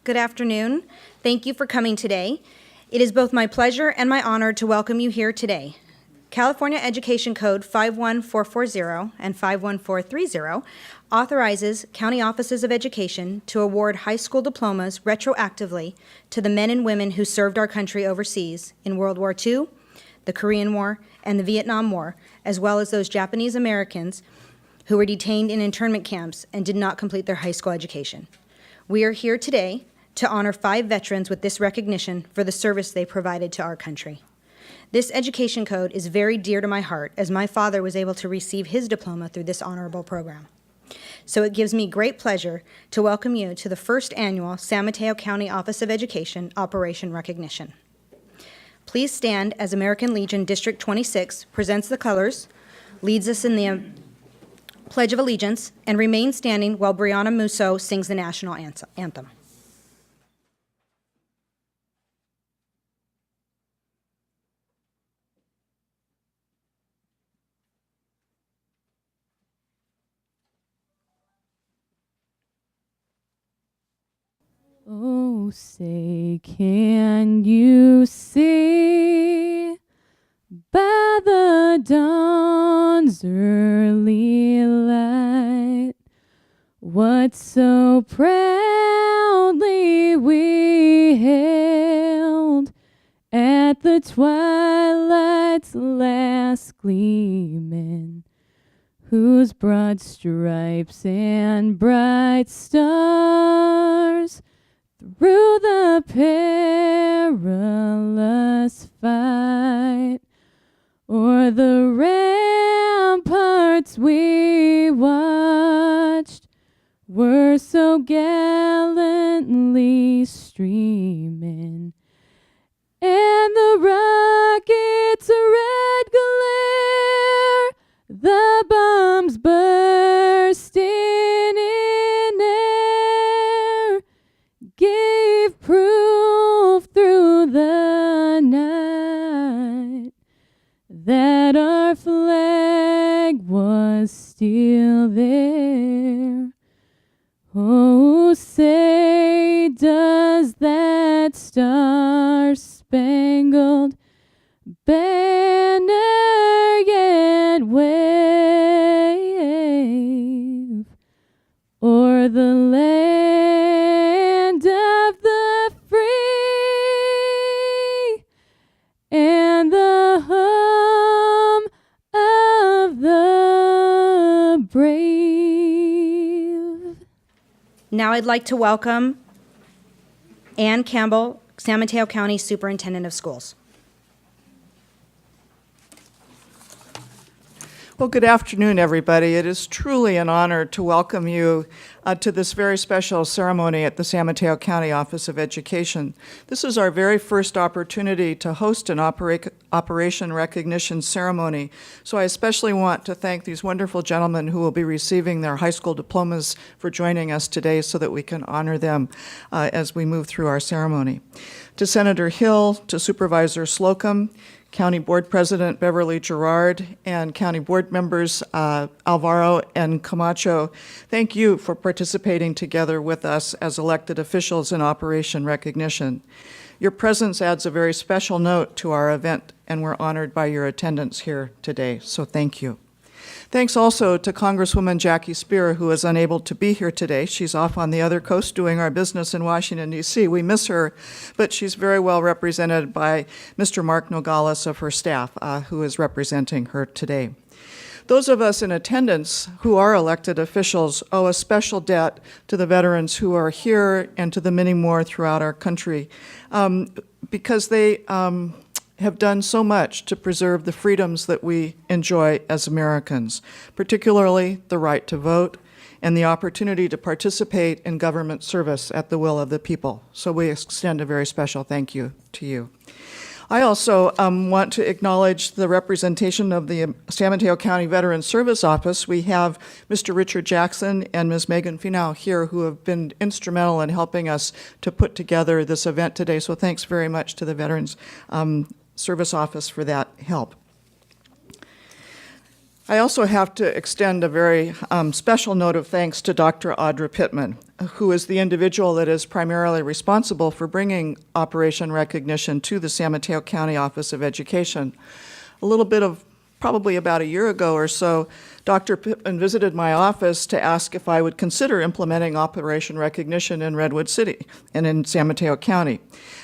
Good afternoon. Thank you for coming today. It is both my pleasure and my honor to welcome you here today. California Education Code 51440 and 51430 authorizes county offices of education to award high school diplomas retroactively to the men and women who served our country overseas in World War II, the Korean War, and the Vietnam War, as well as those Japanese Americans who were detained in internment camps and did not complete their high school education. We are here today to honor 5 veterans with this recognition for the service they provided to our country. This education code is very dear to my heart, as my father was able to receive his diploma through this honorable program. So it gives me great pleasure to welcome you to the first annual San Mateo County Office of Education Operation Recognition. Please stand as American Legion District 26 presents the colors, leads us in the Pledge of Allegiance, and remain standing while Brianna Musso sings the national anthem. Oh, say, can you see by the dawn's early light what so proudly we hailed at the twilight's last gleaming, whose broad stripes and bright stars through the perilous fight o'er the ramparts we watched were so gallantly streaming, and the rocket's red glare, the bombs bursting in air, gave proof through the night that our flag was still there. Oh, say, does that star-spangled banner yet wave o'er the land of the free and the home of the brave? Now I'd like to welcome Ann Campbell, San Mateo County Superintendent of Schools. Well, good afternoon, everybody. It is truly an honor to welcome you to this very special ceremony at the San Mateo County Office of Education. This is our very first opportunity to host an Operation Recognition ceremony, so I especially want to thank these wonderful gentlemen who will be receiving their high school diplomas for joining us today so that we can honor them as we move through our ceremony. To Senator Hill, to Supervisor Slocum, County Board President Beverly Gerard, and County Board members Alvaro and Camacho, thank you for participating together with us as elected officials in Operation Recognition. Your presence adds a very special note to our event, and we're honored by your attendance here today, so thank you. Thanks also to Congresswoman Jackie Spear, who is unable to be here today. She's off on the other coast doing our business in Washington, D.C. We miss her, but she's very well represented by Mr. Mark Nogales of her staff, who is representing her today. Those of us in attendance who are elected officials owe a special debt to the veterans who are here and to the many more throughout our country, because they have done so much to preserve the freedoms that we enjoy as Americans, particularly the right to vote and the opportunity to participate in government service at the will of the people. So we extend a very special thank you to you. I also want to acknowledge the representation of the San Mateo County Veterans Service Office. We have Mr. Richard Jackson and Ms. Megan Finau here, who have been instrumental in helping us to put together this event today. So thanks very much to the Veterans Service Office for that help. I also have to extend a very special note of thanks to Dr. Audra Pittman, who is the individual that is primarily responsible for bringing Operation Recognition to the San Mateo County Office of Education. Probably about a year ago or so, Dr. Pittman visited my office to ask if I would consider implementing Operation Recognition in Redwood City and in San Mateo County.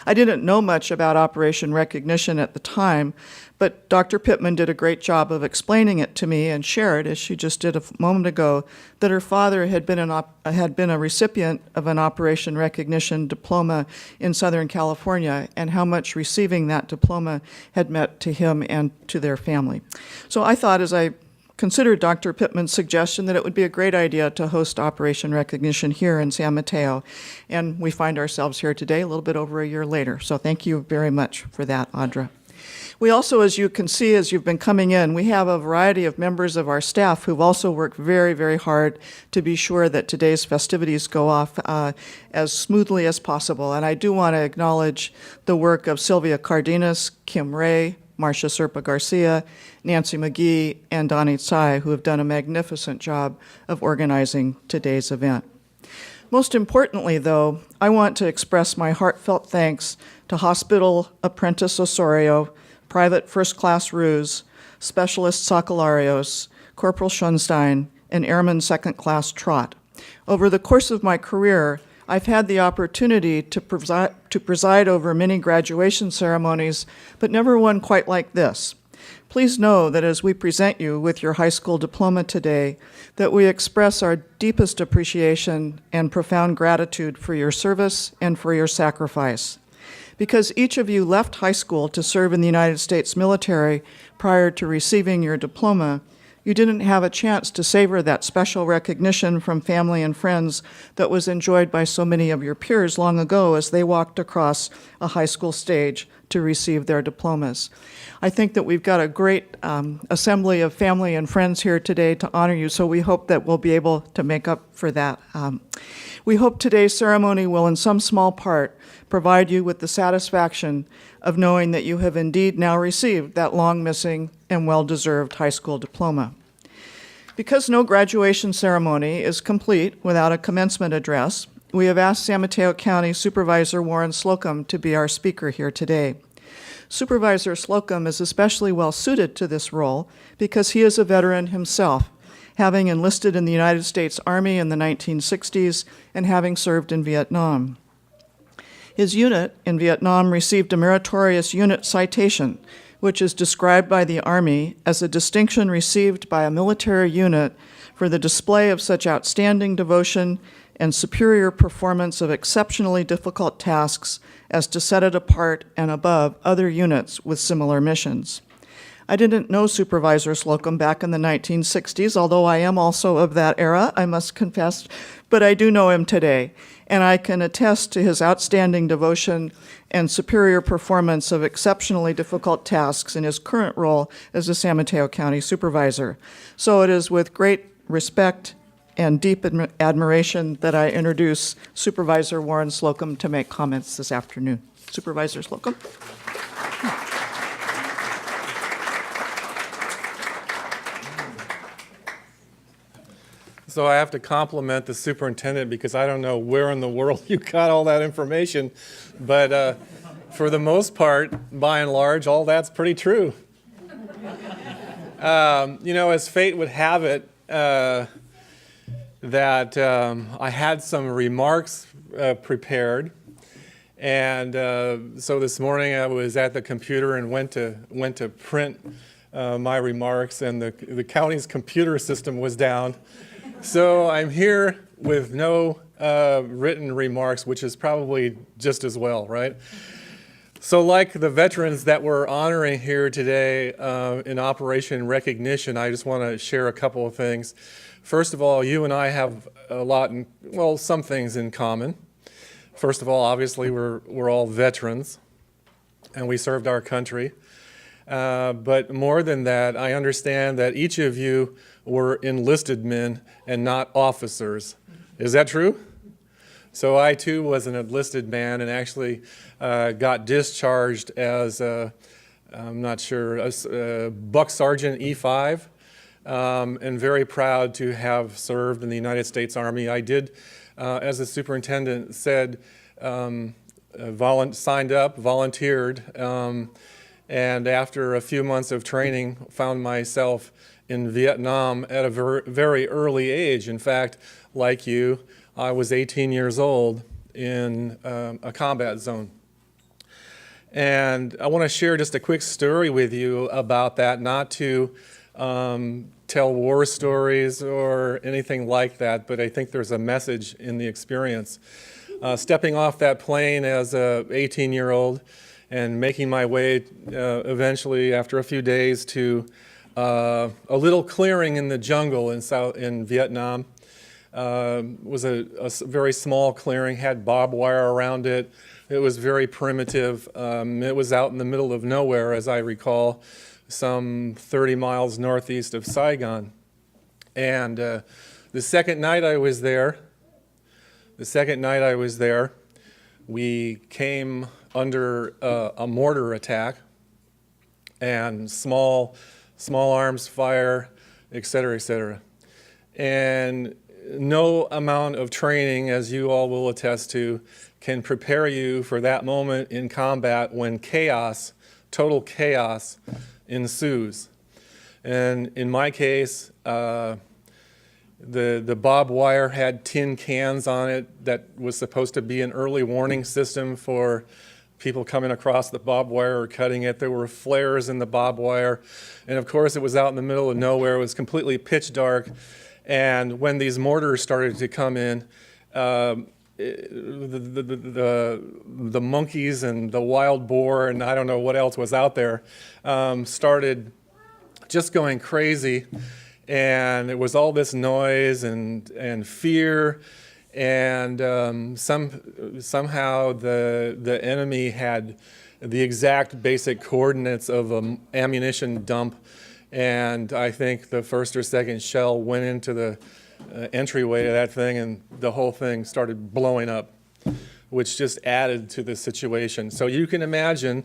I didn't know much about Operation Recognition at the time, but Dr. Pittman did a great job of explaining it to me and shared, as she just did a moment ago, that her father had been a recipient of an Operation Recognition diploma in Southern California, and how much receiving that diploma had meant to him and to their family. So I thought, as I considered Dr. Pittman's suggestion, that it would be a great idea to host Operation Recognition here in San Mateo, and we find ourselves here today a little bit over a year later. So thank you very much for that, Audra. We also, as you can see as you've been coming in, we have a variety of members of our staff who've also worked very, very hard to be sure that today's festivities go off as smoothly as possible. And I do want to acknowledge the work of Sylvia Cardenas, Kim Ray, Marcia Serpa Garcia, Nancy McGee, and Donnie Tsai, who have done a magnificent job of organizing today's event. Most importantly, though, I want to express my heartfelt thanks to Hospital Apprentice Osorio, Private First Class Ruse, Specialist Sakalarios, Corporal Schunstein, and Airman Second Class Trott. Over the course of my career, I've had the opportunity to preside over many graduation ceremonies, but never one quite like this. Please know that as we present you with your high school diploma today, that we express our deepest appreciation and profound gratitude for your service and for your sacrifice. Because each of you left high school to serve in the United States military prior to receiving your diploma, you didn't have a chance to savor that special recognition from family and friends that was enjoyed by so many of your peers long ago as they walked across a high school stage to receive their diplomas. I think that we've got a great assembly of family and friends here today to honor you, so we hope that we'll be able to make up for that. We hope today's ceremony will, in some small part, provide you with the satisfaction of knowing that you have indeed now received that long-missing and well-deserved high school diploma. Because no graduation ceremony is complete without a commencement address, we have asked San Mateo County Supervisor Warren Slocum to be our speaker here today. Supervisor Slocum is especially well suited to this role because he is a veteran himself, having enlisted in the United States Army in the 1960s and having served in Vietnam. His unit in Vietnam received a meritorious unit citation, which is described by the Army as a distinction received by a military unit for the display of such outstanding devotion and superior performance of exceptionally difficult tasks as to set it apart and above other units with similar missions. I didn't know Supervisor Slocum back in the 1960s, although I am also of that era, I must confess, but I do know him today, and I can attest to his outstanding devotion and superior performance of exceptionally difficult tasks in his current role as a San Mateo County Supervisor. So it is with great respect and deep admiration that I introduce Supervisor Warren Slocum to make comments this afternoon. Supervisor Slocum. So I have to compliment the superintendent because I don't know where in the world you got all that information, but for the most part, by and large, all that's pretty true. As fate would have it, that I had some remarks prepared, and so this morning I was at the computer and went to print my remarks, and the county's computer system was down. So I'm here with no written remarks, which is probably just as well, right? So like the veterans that we're honoring here today in Operation Recognition, I just want to share a couple of things. First of all, you and I have some things in common. First of all, obviously, we're all veterans, and we served our country. But more than that, I understand that each of you were enlisted men and not officers. Is that true? So I too was an enlisted man and actually got discharged as a Buck Sergeant E5 and very proud to have served in the United States Army. I did, as the superintendent said, signed up, volunteered, and after a few months of training, found myself in Vietnam at a very early age. In fact, like you, I was 18 years old in a combat zone. And I want to share just a quick story with you about that, not to tell war stories or anything like that, but I think there's a message in the experience. Stepping off that plane as a 18-year-old and making my way eventually after a few days to a little clearing in the jungle in Vietnam. Was a very small clearing, had barbed wire around it. It was very primitive. It was out in the middle of nowhere, as I recall, some 30 miles northeast of Saigon. And the second night I was there, we came under a mortar attack and small arms fire, et cetera, et cetera. And no amount of training, as you all will attest to, can prepare you for that moment in combat when chaos, total chaos, ensues. And in my case, the barbed wire had tin cans on it that was supposed to be an early warning system for people coming across the barbed wire or cutting it. There were flares in the barbed wire. And of course, it was out in the middle of nowhere. It was completely pitch dark. And when these mortars started to come in, the monkeys and the wild boar and I don't know what else was out there started just going crazy. And it was all this noise and fear. And somehow the enemy had the exact basic coordinates of an ammunition dump. And I think the first or second shell went into the entryway to that thing, and the whole thing started blowing up, which just added to the situation. So you can imagine,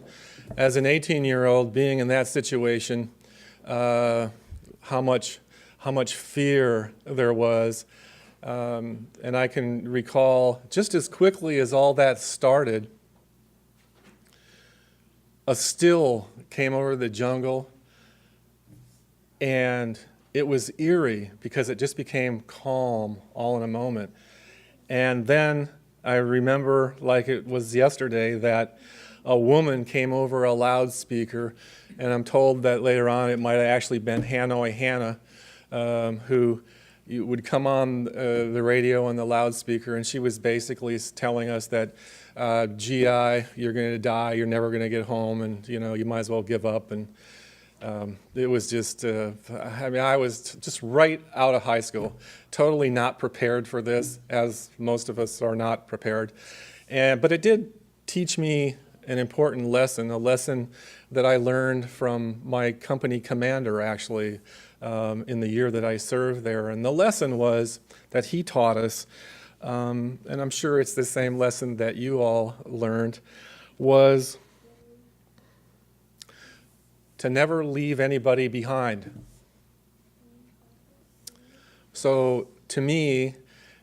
as an 18-year-old being in that situation, how much fear there was. And I can recall, just as quickly as all that started, a still came over the jungle. And it was eerie because it just became calm all in a moment. And then I remember, like it was yesterday, that a woman came over a loudspeaker, and I'm told that later on it might have actually been Hanoi Hannah, who would come on the radio and the loudspeaker, and she was basically telling us that, GI, you're going to die, you're never going to get home, and you might as well give up. And it was just, I was just right out of high school, totally not prepared for this, as most of us are not prepared. But it did teach me an important lesson, a lesson that I learned from my company commander, actually, in the year that I served there. And the lesson was that he taught us, and I'm sure it's the same lesson that you all learned, was to never leave anybody behind. So to me,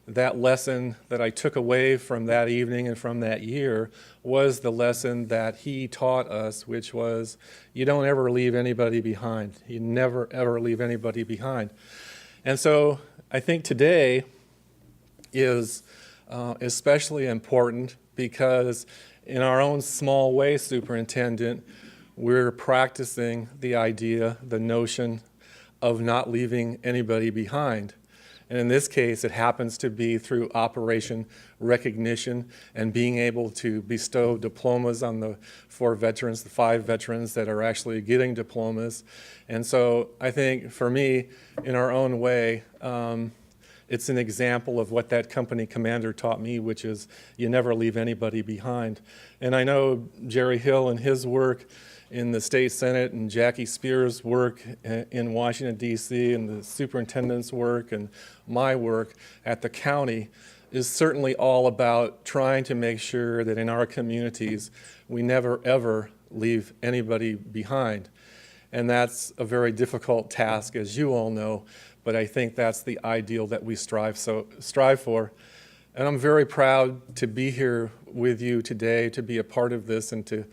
that lesson that I took away from that evening and from that year was the lesson that he taught us, which was you don't ever leave anybody behind. You never, ever leave anybody behind. And so I think today is especially important because in our own small way, Superintendent, we're practicing the idea, the notion of not leaving anybody behind. And in this case, it happens to be through operation recognition and being able to bestow diplomas on the 4 veterans, the 5 veterans that are actually getting diplomas. And so I think for me, in our own way, it's an example of what that company commander taught me, which is you never leave anybody behind. And I know Jerry Hill and his work in the state senate and Jackie Spears' work in Washington, D.C., and the superintendent's work and my work at the county is certainly all about trying to make sure that in our communities we never ever leave anybody behind. And that's a very difficult task, as you all know, but I think that's the ideal that we strive for. And I'm very proud to be here with you today, to be a part of this, and to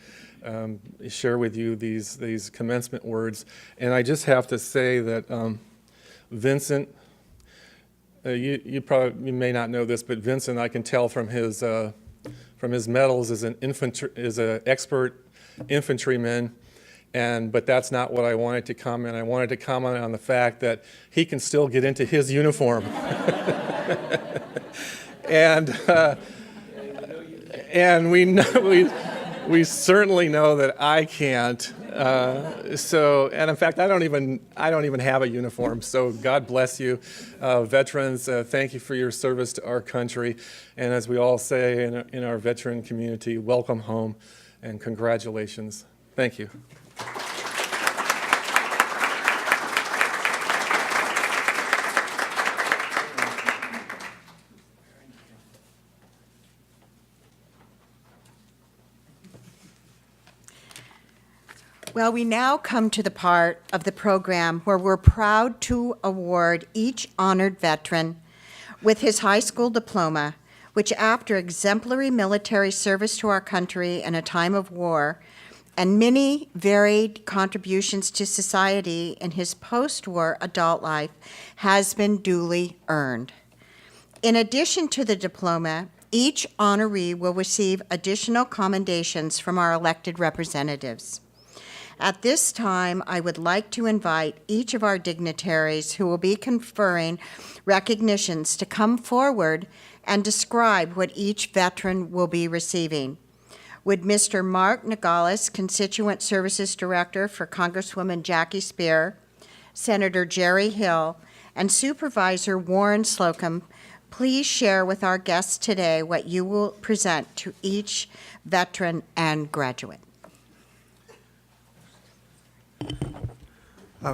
share with you these commencement words. And I just have to say that Vincent, you may not know this, but Vincent, I can tell from his medals, is an expert infantryman. But that's not what I wanted to comment. I wanted to comment on the fact that he can still get into his uniform. And we certainly know that I can't. And in fact, I don't even have a uniform. So God bless you, veterans. Thank you for your service to our country. And as we all say in our veteran community, welcome home and congratulations. Thank you. Well, we now come to the part of the program where we're proud to award each honored veteran with his high school diploma, which after exemplary military service to our country in a time of war and many varied contributions to society in his post-war adult life, has been duly earned. In addition to the diploma, each honoree will receive additional commendations from our elected representatives. At this time, I would like to invite each of our dignitaries who will be conferring recognitions to come forward and describe what each veteran will be receiving. Would Mr. Mark Nogales, Constituent Services Director for Congresswoman Jackie Spear, Senator Jerry Hill, and Supervisor Warren Slocum please share with our guests today what you will present to each veteran and graduate?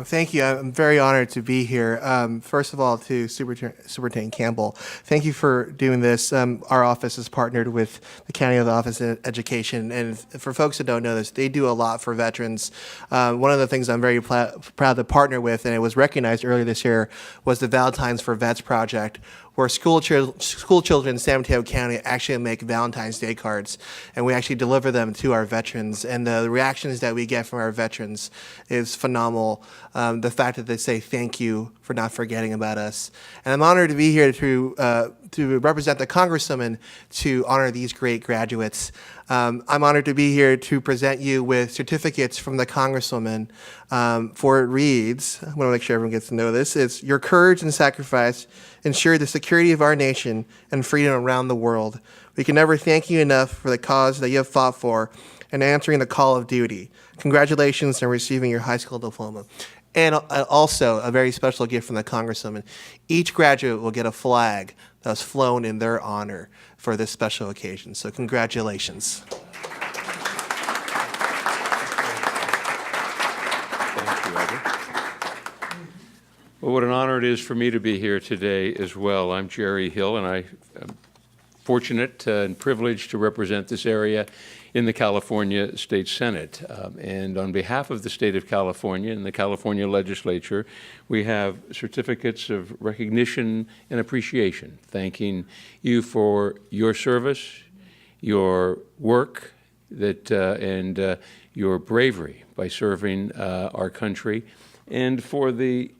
Thank you. I'm very honored to be here. First of all, to Superintendent Campbell, thank you for doing this. Our office is partnered with the County Office of Education, and for folks that don't know this, they do a lot for veterans. One of the things I'm very proud to partner with, and it was recognized earlier this year, was the Valentine's for Vets project, where school children in San Mateo County actually make Valentine's Day cards, and we actually deliver them to our veterans. And the reactions that we get from our veterans is phenomenal. The fact that they say thank you for not forgetting about us. And I'm honored to be here to represent the Congresswoman to honor these great graduates. I'm honored to be here to present you with certificates from the Congresswoman. For it reads, I want to make sure everyone gets to know this, it's your courage and sacrifice ensure the security of our nation and freedom around the world. We can never thank you enough for the cause that you have fought for and answering the call of duty. Congratulations on receiving your high school diploma. And also a very special gift from the Congresswoman. Each graduate will get a flag that was flown in their honor for this special occasion. So congratulations. Thank you, Eddie. Well, what an honor it is for me to be here today as well. I'm Jerry Hill, and I am fortunate and privileged to represent this area in the California State Senate. And on behalf of the state of California and the California legislature, we have certificates of recognition and appreciation, thanking you for your service, your work, and your bravery by serving our country, and for the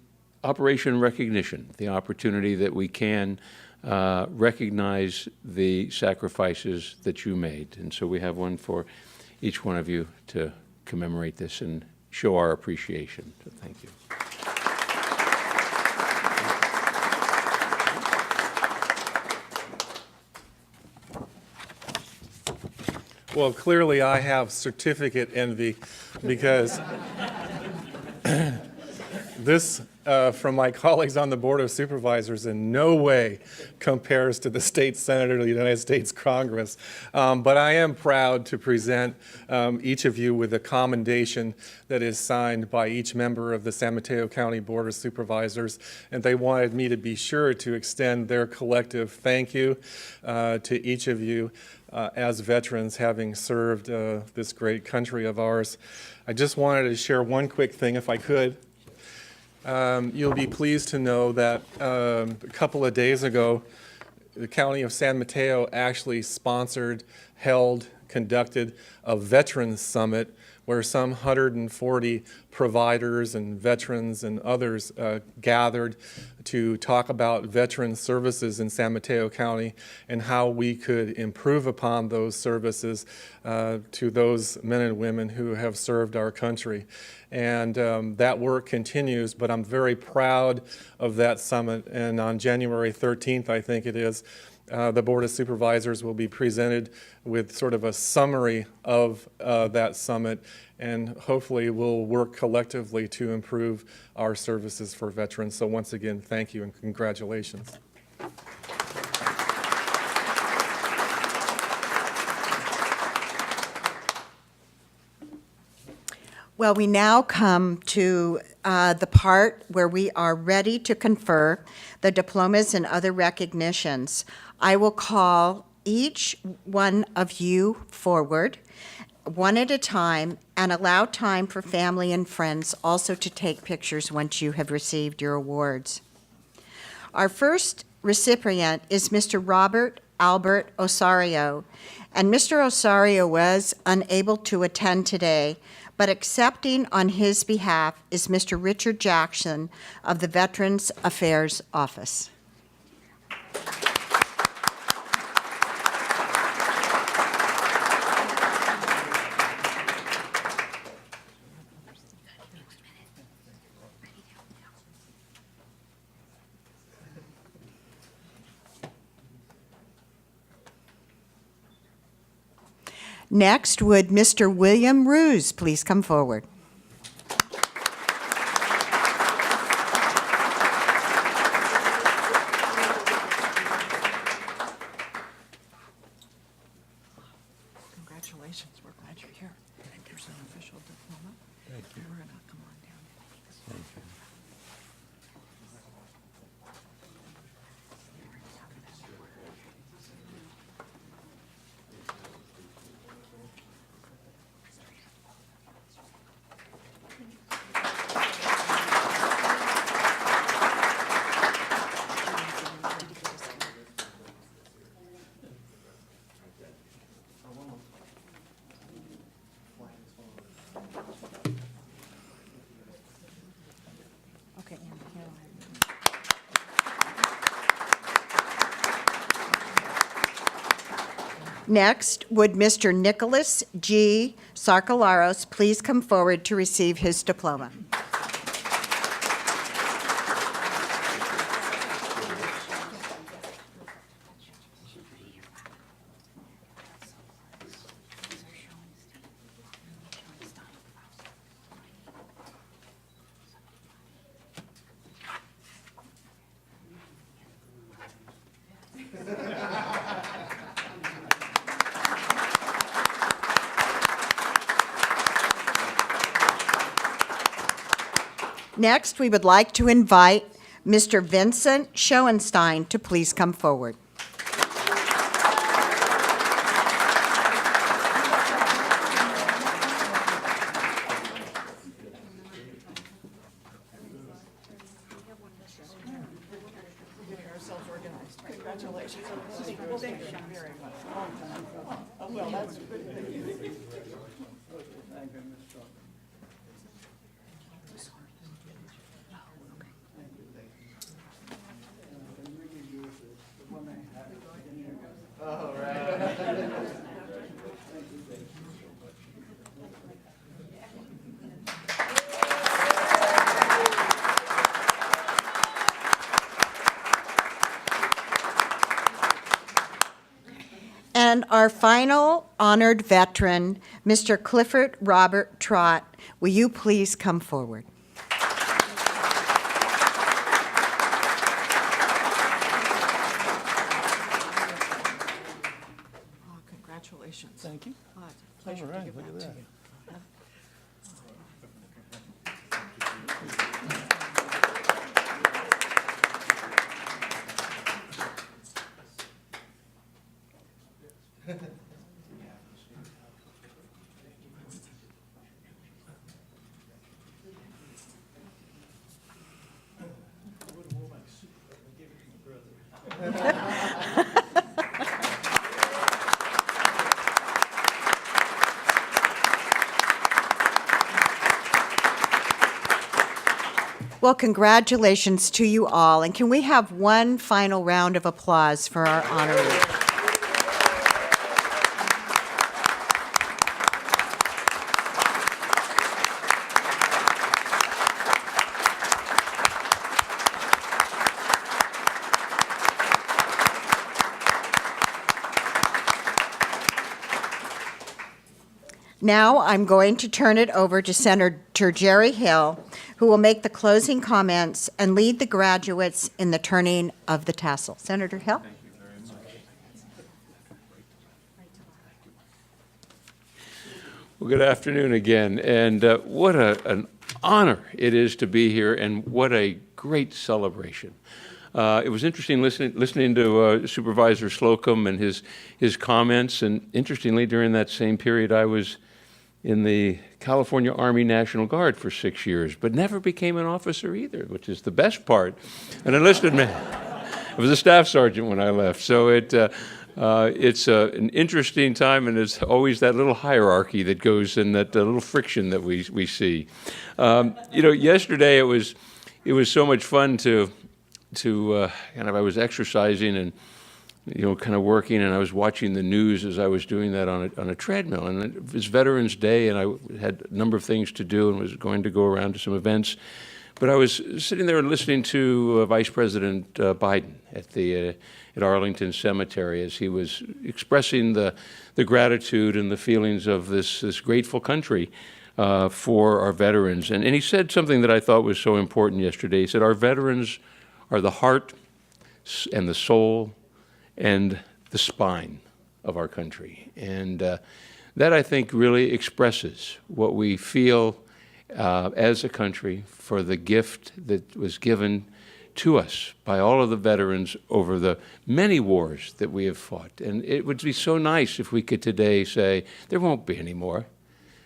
Operation Recognition, the opportunity that we can recognize the sacrifices that you made. And so we have one for each one of you to commemorate this and show our appreciation. So thank you. Well, clearly I have certificate envy because This, from my colleagues on the Board of Supervisors, in no way compares to the state senator of the United States Congress. But I am proud to present each of you with a commendation that is signed by each member of the San Mateo County Board of Supervisors. And they wanted me to be sure to extend their collective thank you to each of you as veterans having served this great country of ours. I just wanted to share one quick thing, if I could. You'll be pleased to know that a couple of days ago, the County of San Mateo actually conducted a Veterans Summit where some 140 providers and veterans and others gathered to talk about veteran services in San Mateo County and how we could improve upon those services to those men and women who have served our country. And that work continues, but I'm very proud of that summit. And on January 13th, I think it is, the Board of Supervisors will be presented with sort of a summary of that summit, and hopefully we'll work collectively to improve our services for veterans. So once again, thank you and congratulations. Well, we now come to the part where we are ready to confer the diplomas and other recognitions. I will call each one of you forward, one at a time, and allow time for family and friends also to take pictures once you have received your awards. Our first recipient is Mr. Robert Albert Osario, and Mr. Osario was unable to attend today, but accepting on his behalf is Mr. Richard Jackson of the Veterans Affairs Office. Next, would Mr. William Ruse please come forward? Congratulations. We're glad you're here. And here's an official diploma. Thank you. We're going to come on down. Thank you. Next, would Mr. Nicholas G. Sarkalaros please come forward to receive his diploma? Next, we would like to invite Mr. Vincent Schoenstein to please come forward. Congratulations. Thank you very much. Oh, well, that's good. Thank you. And our final honored veteran, Mr. Clifford Robert Trott, will you please come forward? Thank you. All right, look at that. Well, congratulations to you all, and can we have one final round of applause for our honoree? Now I'm going to turn it over to Senator Jerry Hill, who will make the closing comments and lead the graduates in the turning of the tassel. Senator Hill? Well, good afternoon again, and what an honor it is to be here, and what a great celebration. It was interesting listening to Supervisor Slocum and his comments, and interestingly, during that same period, I was in the California Army National Guard for 6 years, but never became an officer either, which is the best part. An enlisted man. I was a staff sergeant when I left, so it's an interesting time, and there's always that little hierarchy that goes in, that little friction that we see. Yesterday it was so much fun to I was exercising and kind of working, and I was watching the news as I was doing that on a treadmill. And it was Veterans Day, and I had a number of things to do and was going to go around to some events. But I was sitting there listening to Vice President Biden at Arlington Cemetery as he was expressing the gratitude and the feelings of this grateful country for our veterans. And he said something that I thought was so important yesterday. He said, our veterans are the heart and the soul and the spine of our country. And that, I think, really expresses what we feel as a country for the gift that was given to us by all of the veterans over the many wars that we have fought. And it would be so nice if we could today say, there won't be any more,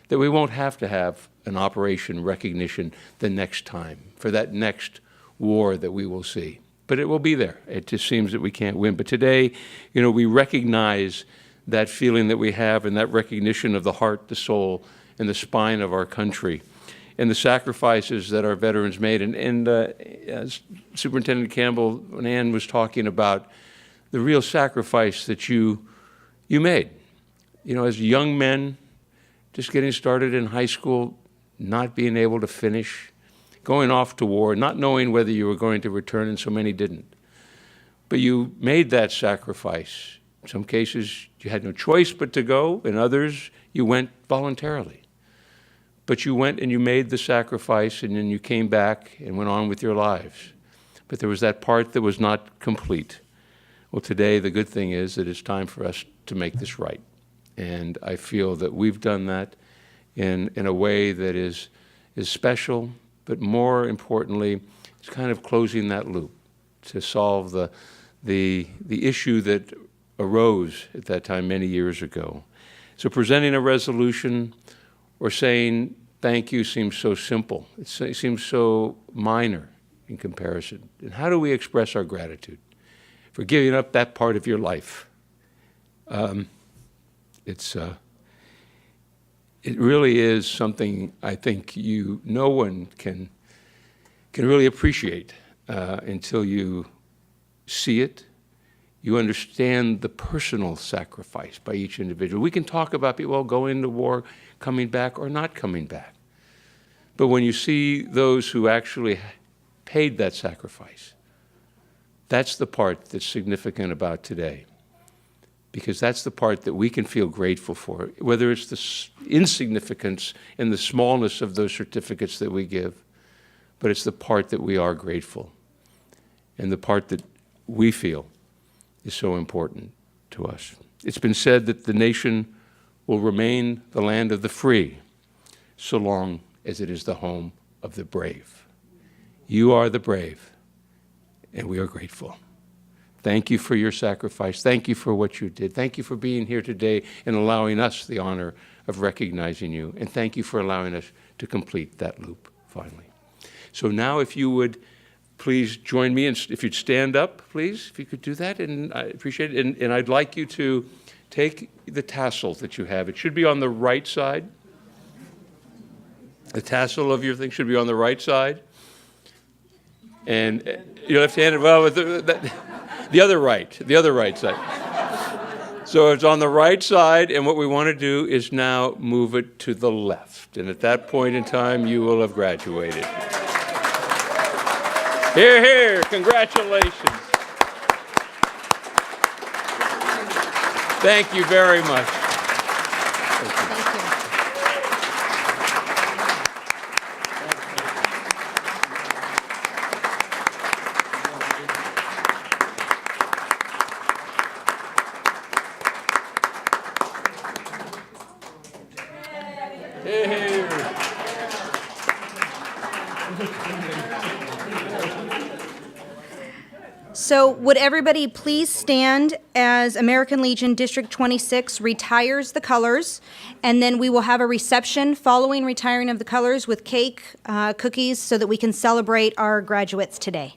that we won't have to have an operation recognition the next time for that next war that we will see. But it will be there. It just seems that we can't win. But today, we recognize that feeling that we have and that recognition of the heart, the soul, and the spine of our country, and the sacrifices that our veterans made. And as Superintendent Campbell, when Ann was talking about the real sacrifice that you made, as young men, just getting started in high school, not being able to finish, going off to war, not knowing whether you were going to return, and so many didn't. But you made that sacrifice. In some cases, you had no choice but to go. In others, you went voluntarily. But you went and you made the sacrifice, and then you came back and went on with your lives. But there was that part that was not complete. Well, today, the good thing is that it's time for us to make this right. And I feel that we've done that in a way that is special, but more importantly, it's kind of closing that loop to solve the issue that arose at that time many years ago. So presenting a resolution or saying thank you seems so simple. It seems so minor in comparison. And how do we express our gratitude for giving up that part of your life? It really is something I think no one can really appreciate until you see it. You understand the personal sacrifice by each individual. We can talk about people going to war, coming back, or not coming back. But when you see those who actually paid that sacrifice, that's the part that's significant about today. Because that's the part that we can feel grateful for, whether it's the insignificance and the smallness of those certificates that we give, but it's the part that we are grateful, and the part that we feel is so important to us. It's been said that the nation will remain the land of the free, so long as it is the home of the brave. You are the brave, and we are grateful. Thank you for your sacrifice. Thank you for what you did. Thank you for being here today and allowing us the honor of recognizing you. And thank you for allowing us to complete that loop finally. So now if you would please join me, and if you'd stand up, please, if you could do that, and I appreciate it. And I'd like you to take the tassel that you have. It should be on the right side. The tassel of your thing should be on the right side. And you're left-handed, well, with the other right side. So it's on the right side, and what we want to do is now move it to the left. And at that point in time, you will have graduated. Hear, hear, congratulations. Thank you very much. So would everybody please stand as American Legion District 26 retires the colors, and then we will have a reception following retiring of the colors with cake, cookies, so that we can celebrate our graduates today.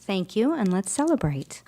Thank you, and let's celebrate.